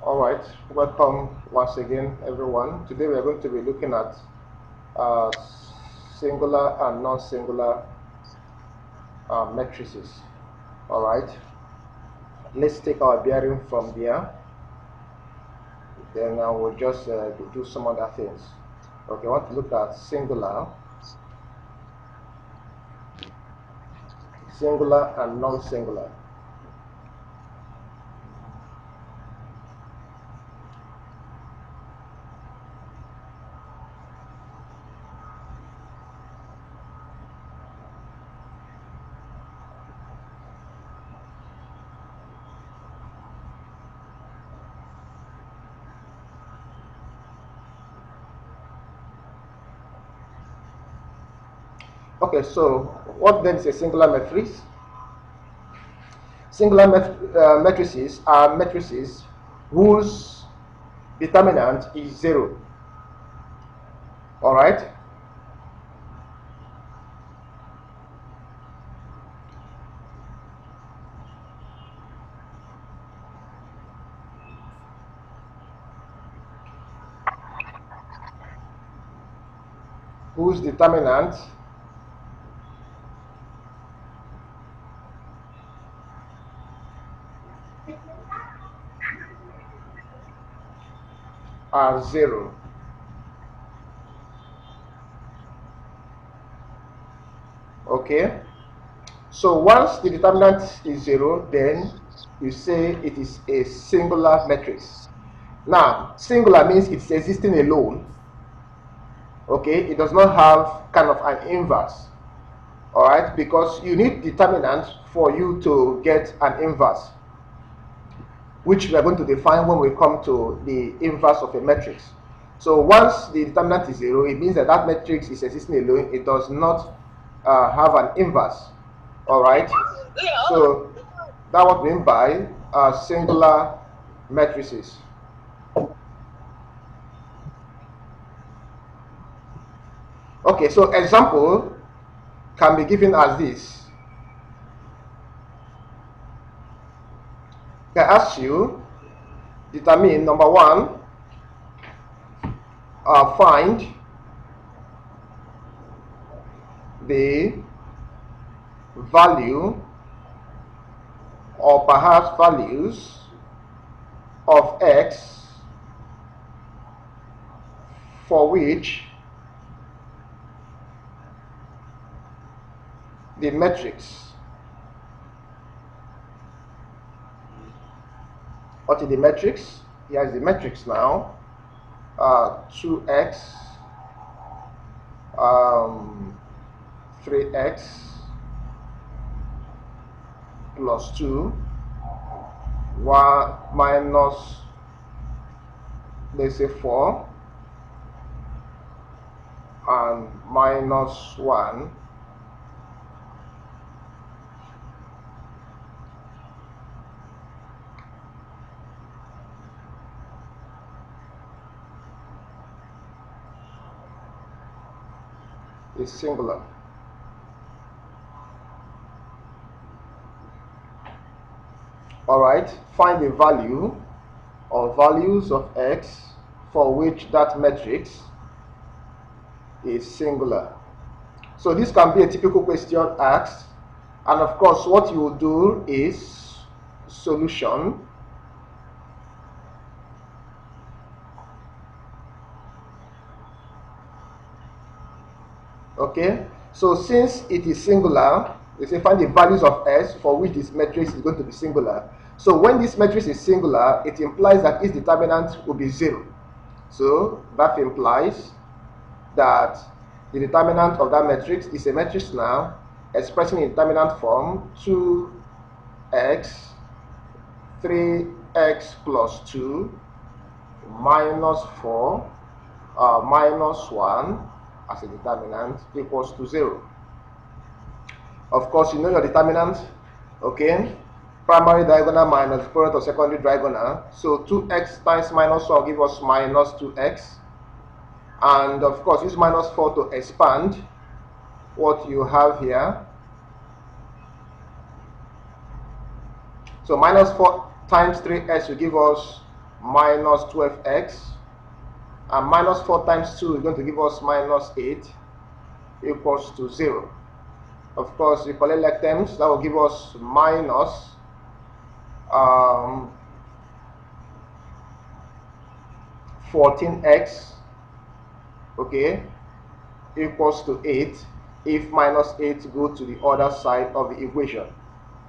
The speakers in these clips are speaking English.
Alright, welcome once again everyone. Today we are going to be looking at singular and non-singular matrices. Alright, let's take our bearing from there, then I will just do some other things. Okay, I want to look at singular and non-singular. Okay, so what then is a singular matrix? Singular matrices are matrices whose determinant is 0. Alright? Whose determinant are 0. Okay, so once the determinant is 0, then you say it is a singular matrix. Now, singular means it's existing alone. Okay, it does not have kind of an inverse. Alright, because you need determinant for you to get an inverse, which we are going to define when we come to the inverse of a matrix. So once the determinant is 0, it means that that matrix is existing alone. It does not have an inverse. Alright, so that's what we mean by singular matrices. Okay, so example can be given as this. I ask you, determine number 1, find the value or perhaps values of x for which the matrix, what is the matrix? Here is the matrix now. 2x, 3x plus 2, 1 minus, let's say 4, and minus 1, is singular. Alright, find the value or values of x for which that matrix is singular. So this can be a typical question asked, and of course what you will do is solution. Okay, so since it is singular, they say find the values of s for which this matrix is going to be singular. So when this matrix is singular, it implies that its determinant will be 0. So that implies that the determinant of that matrix is a matrix now expressing in determinant form 2x, 3x plus 2, minus 4, minus 1 as a determinant equals to 0. Of course, you know your determinant, okay? Primary diagonal minus product of secondary diagonal. So 2x times minus 1 will give us minus 2x. And of course, use minus 4 to expand what you have here. So minus 4 times 3x will give us minus 12x, and minus 4 times 2 is going to give us minus 8 equals to 0. Of course, we collect like terms, that will give us minus 14x, okay, equals to 8 if minus 8 go to the other side of the equation.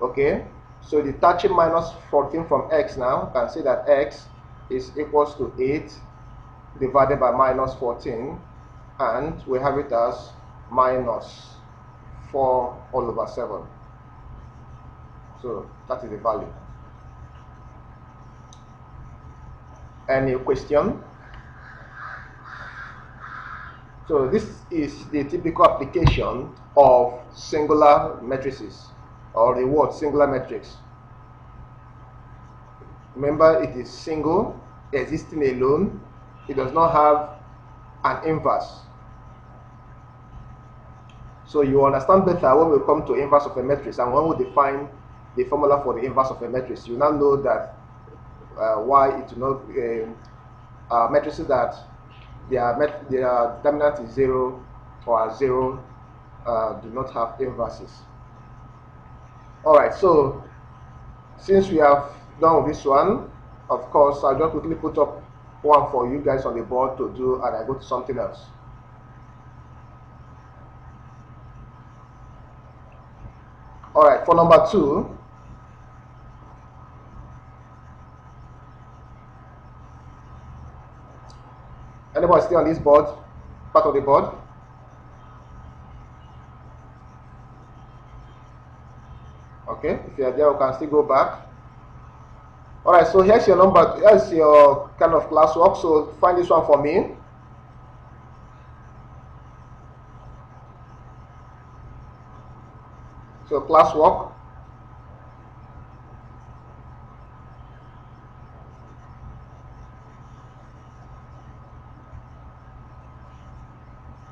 Okay, so detaching minus 14 from x now, you can see that x is equals to 8 divided by minus 14, and we have it as minus 4 all over 7. So that is the value. Any question? So this is the typical application of singular matrices, or the word singular matrix. Remember, it is single, existing alone. It does not have an inverse. So you understand better when we come to inverse of a matrix, and when we define the formula for the inverse of a matrix, you now know that why it will not matrices that their determinant is 0 or are 0 do not have inverses. Alright, so since we have done with this one, of course, I'll just quickly put up one for you guys on the board to do, and I go to something else. Alright, for number 2, anybody still on this board, part of the board? Okay, if you are there, we can still go back. Alright, so here's your number, here's your kind of classwork, so find this one for me. So classwork.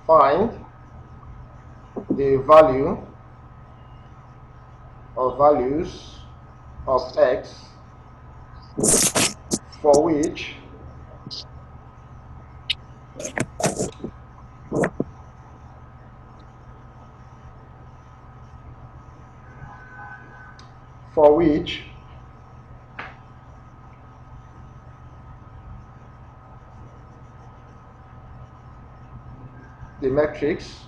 Find the value or values of x for which the matrix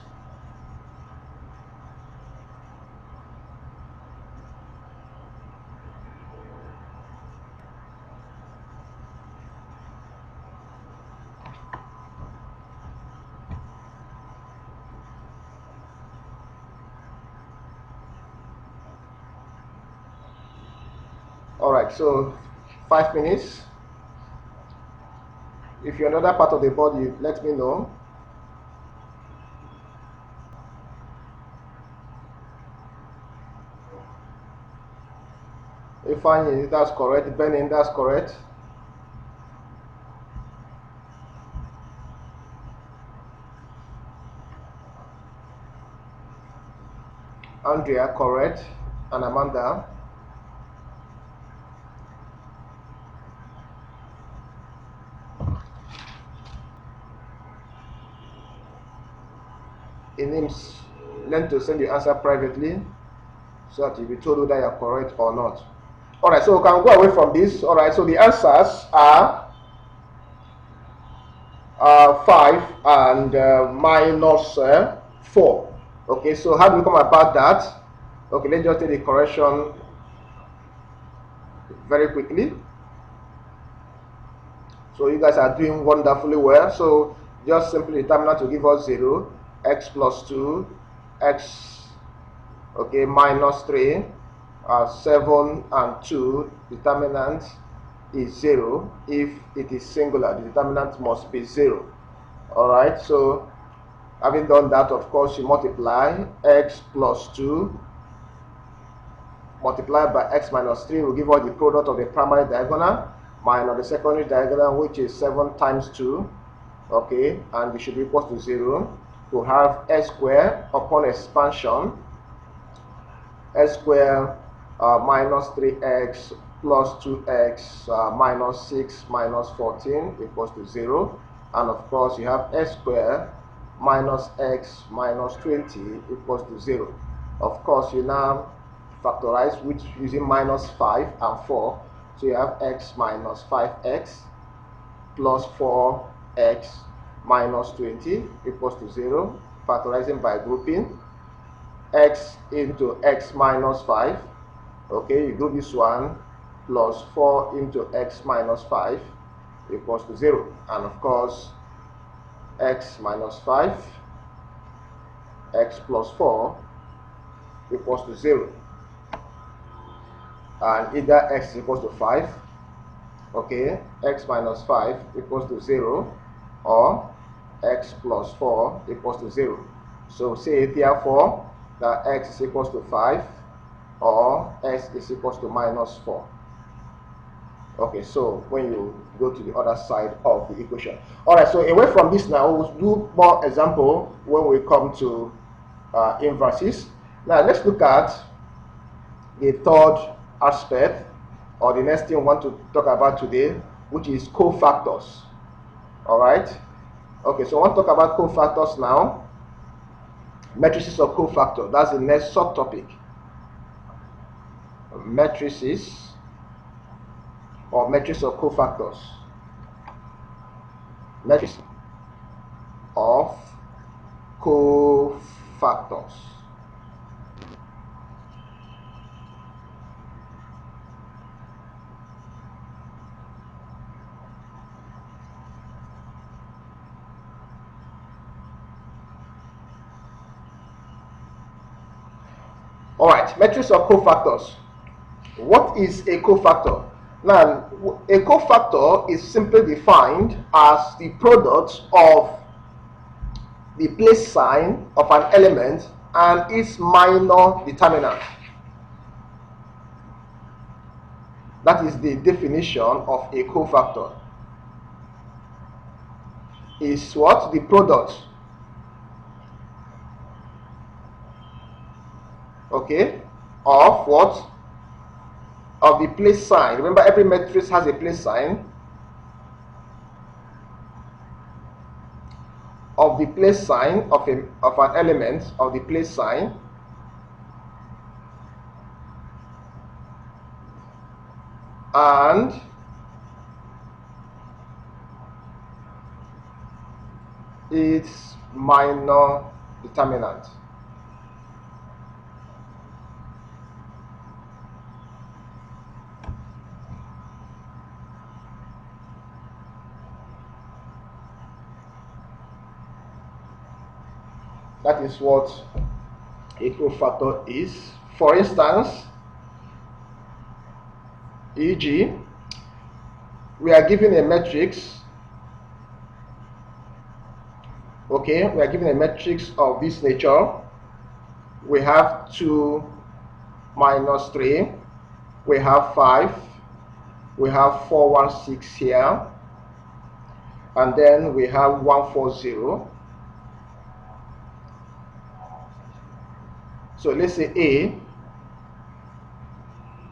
Alright, so 5 minutes. If you're another part of the board, you let me know. Ifeanyi, that's correct. Benin, that's correct. Andrea, correct. And Amanda. It means learn to send your answer privately so that you'll be told whether you're correct or not. Alright, so we can go away from this. Alright, so the answers are 5 and minus 4. Okay, so how do we come about that? Okay, let's just take the correction very quickly. So you guys are doing wonderfully well. So just simply determinant to give us 0, x plus 2, x, okay, minus 3, 7 and 2, determinant is 0. If it is singular, the determinant must be 0. Alright, so having done that, of course, you multiply x plus 2 multiplied by x minus 3 will give us the product of the primary diagonal minus the secondary diagonal, which is 7 times 2, okay, and it should be equal to 0. We have s squared upon expansion, s squared minus 3x plus 2x minus 6 minus 14 equals to 0. And of course, you have x squared minus x minus 20 equals to 0. Of course, you now factorize with using minus 5 and 4. So you have x minus 5x plus 4x minus 20 equals to 0. Factorizing by grouping x into x minus 5. Okay, you do this one plus 4 into x minus 5 equals to 0. And of course, x minus 5, x plus 4 equals to 0. And either x is equals to 5, okay, x minus 5 equals to 0, or x plus 4 equals to 0. So say therefore that x is equals to 5 or x is equals to minus 4. Okay, so when you go to the other side of the equation. Alright, so away from this now, we'll do more example when we come to inverses. Now let's look at the third aspect, or the next thing we want to talk about today, which is cofactors. Alright, okay, so I want to talk about cofactors now. Matrices of cofactor, that's the next subtopic. Matrices or matrix of cofactors. Matrix of cofactors. Alright, matrix of cofactors. What is a cofactor? Now, a cofactor is simply defined as the product of the place sign of an element and its minor determinant. That is the definition of a cofactor. Is what? The product, okay, of what? Of the place sign. Remember, every matrix has a place sign. Of the place sign of an element of the place sign and its minor determinant. That is what a cofactor is. For instance, e.g., we are given a matrix. Okay, we are given a matrix of this nature. We have 2 minus 3. We have 5. We have 4, 1, 6 here. And then we have 1, 4, 0. So let's say A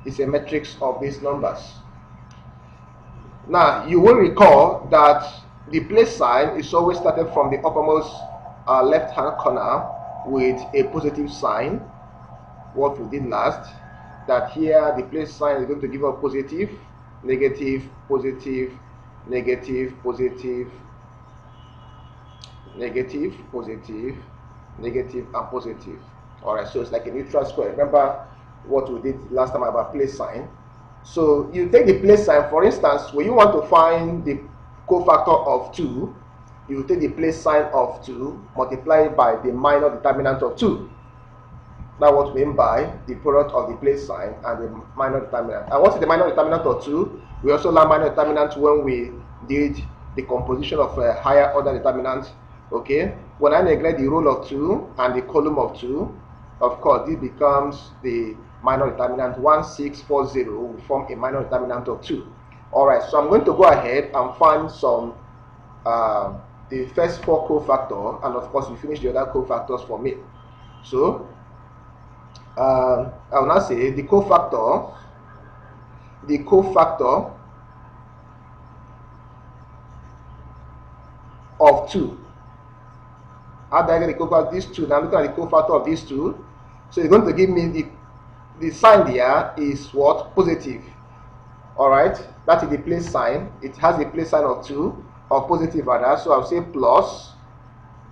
is a matrix of these numbers. Now, you will recall that the place sign is always started from the uppermost left-hand corner with a positive sign. What we did last, that here the place sign is going to give us positive, negative, positive, negative, positive, negative, positive, negative, and positive. Alright, so it's like a neutral square. Remember what we did last time about place sign. So you take the place sign, for instance, when you want to find the cofactor of 2, you take the place sign of 2 multiplied by the minor determinant of 2. That's what we mean by the product of the place sign and the minor determinant. And what is the minor determinant of 2? We also learned minor determinant when we did the composition of a higher order determinant. Okay, when I neglect the row of 2 and the column of 2, of course, this becomes the minor determinant. 1, 6, 4, 0 will form a minor determinant of 2. Alright, so I'm going to go ahead and find some the first 4 cofactors, and of course, we finish the other cofactors for me. So, I will now say the cofactor the cofactor of 2. How do I get the cofactor of these two? Now looking at the cofactor of these two. So it's going to give me the sign there is what? Positive. Alright, that is the place sign. It has the place sign of 2, or positive rather. So I'll say plus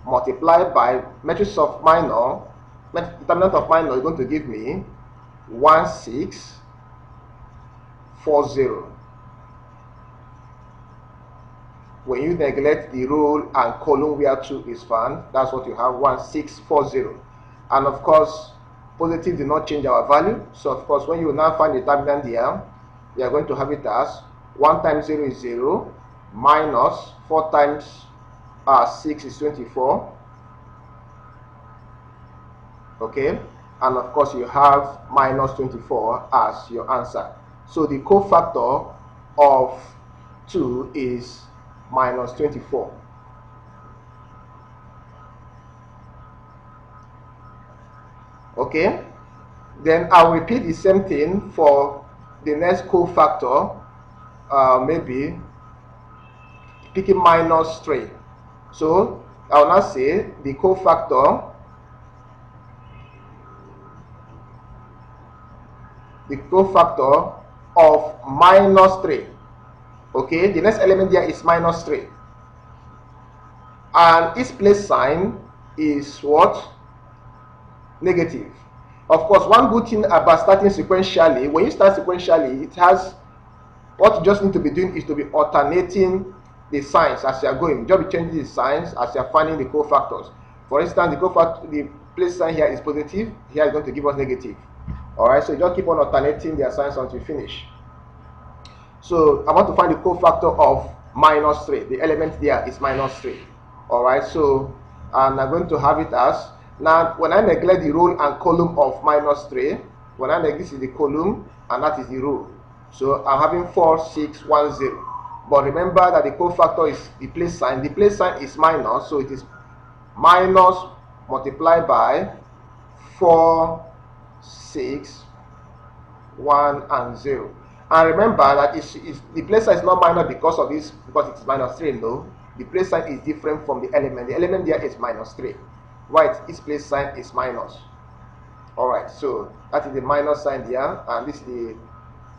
multiplied by matrix of minor. Determinant of minor is going to give me 1640. When you neglect the row and column where 2 is found, that's what you have, 1640. And of course, positive did not change our value. So of course, when you now find the determinant here, we are going to have it as 1 times 0 is 0, minus 4 times 6 is 24. Okay, and of course you have minus 24 as your answer. So the cofactor of 2 is minus 24. Okay, then I'll repeat the same thing for the next cofactor, maybe picking minus 3. So I will now say the cofactor of minus 3. Okay, the next element there is minus 3. And its place sign is what? Negative. Of course, one good thing about starting sequentially, when you start sequentially, it has, what you just need to be doing is to be alternating the signs as you are going. Just be changing the signs as you are finding the cofactors. For instance, the place sign here is positive, here is going to give us negative. Alright, so you just keep on alternating their signs until you finish. So I want to find the cofactor of minus 3. The element there is minus 3. Alright, so I'm going to have it as, now when I neglect the row and column of minus 3, when I neglect, this is the column and that is the row. So I'm having 4, 6, 1, 0. But remember that the cofactor is the place sign. The place sign is minus, so it is minus multiplied by 4, 6, 1, and 0. And remember that the place sign is not minus because of this, because it is minus 3. No, the place sign is different from the element. The element there is minus 3. Right, its place sign is minus. Alright, so that is the minus sign there, and this is the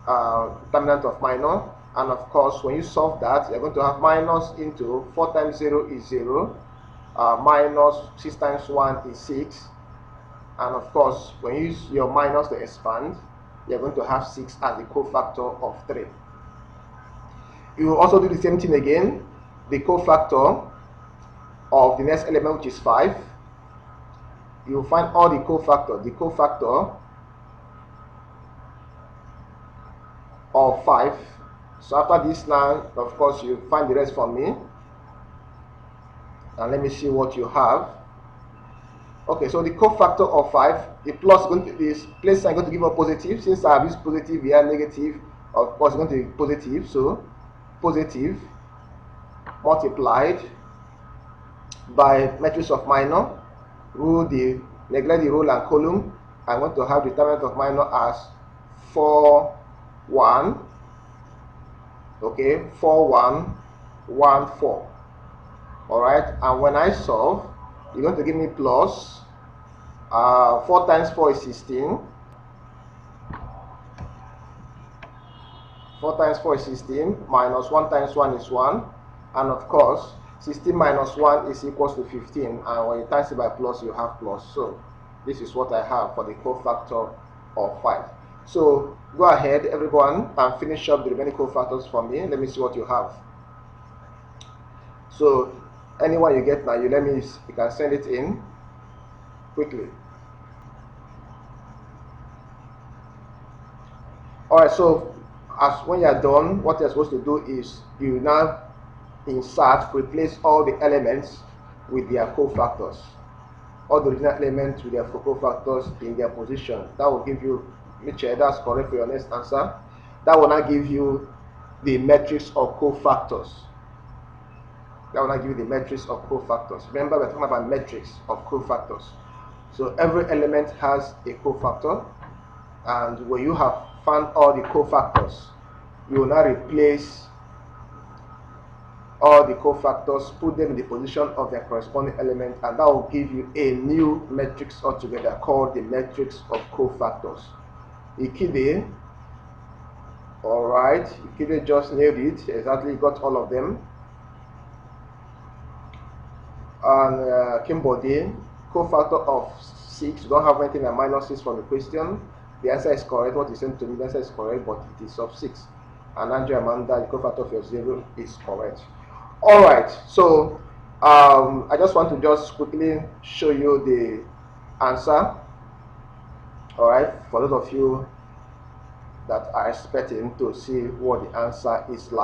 determinant of minor. And of course, when you solve that, you're going to have minus into 4 times 0 is 0, minus 6 times 1 is 6. And of course, when you use your minus to expand, you're going to have 6 as the cofactor of 3. You will also do the same thing again. The cofactor of the next element, which is 5. You will find all the cofactor. The cofactor of 5. So after this now, of course, you find the rest for me. And let me see what you have. Okay, so the cofactor of 5, the plus is going to, this place sign going to give a positive. Since I have used positive here, negative, of course, it's going to be positive. So positive multiplied by matrix of minor, neglect the row and column. I'm going to have the determinant of minor as 4, 1. Okay, 4, 1, 1, 4. Alright, and when I solve, you're going to give me plus 4 times 4 is 16. 4 times 4 is 16, minus 1 times 1 is 1. And of course, 16 minus 1 is equals to 15. And when you times it by plus, you have plus. So this is what I have for the cofactor of 5. So go ahead, everyone, and finish up the remaining cofactors for me. Let me see what you have. So anyone you get now, you can send it in quickly. Alright, so when you are done, what you're supposed to do is you now insert, replace all the elements with their cofactors. All the original elements with their cofactors in their position. That will give you, make sure that's correct for your next answer. That will not give you the matrix of cofactors. That will not give you the matrix of cofactors. Remember, we're talking about matrix of cofactors. So every element has a cofactor, and when you have found all the cofactors, you will now replace all the cofactors, put them in the position of their corresponding element, and that will give you a new matrix altogether called the matrix of cofactors. Ikide, alright, Ikide just nailed it, exactly got all of them. And Kimbodi, cofactor of 6, you don't have anything like minus 6 from the question. The answer is correct. What you sent to me, the answer is correct, but it is of 6. And Andrea Amanda, the cofactor of your 0 is correct. Alright, so I just want to just quickly show you the answer. Alright, for those of you that are expecting to see what the answer is like.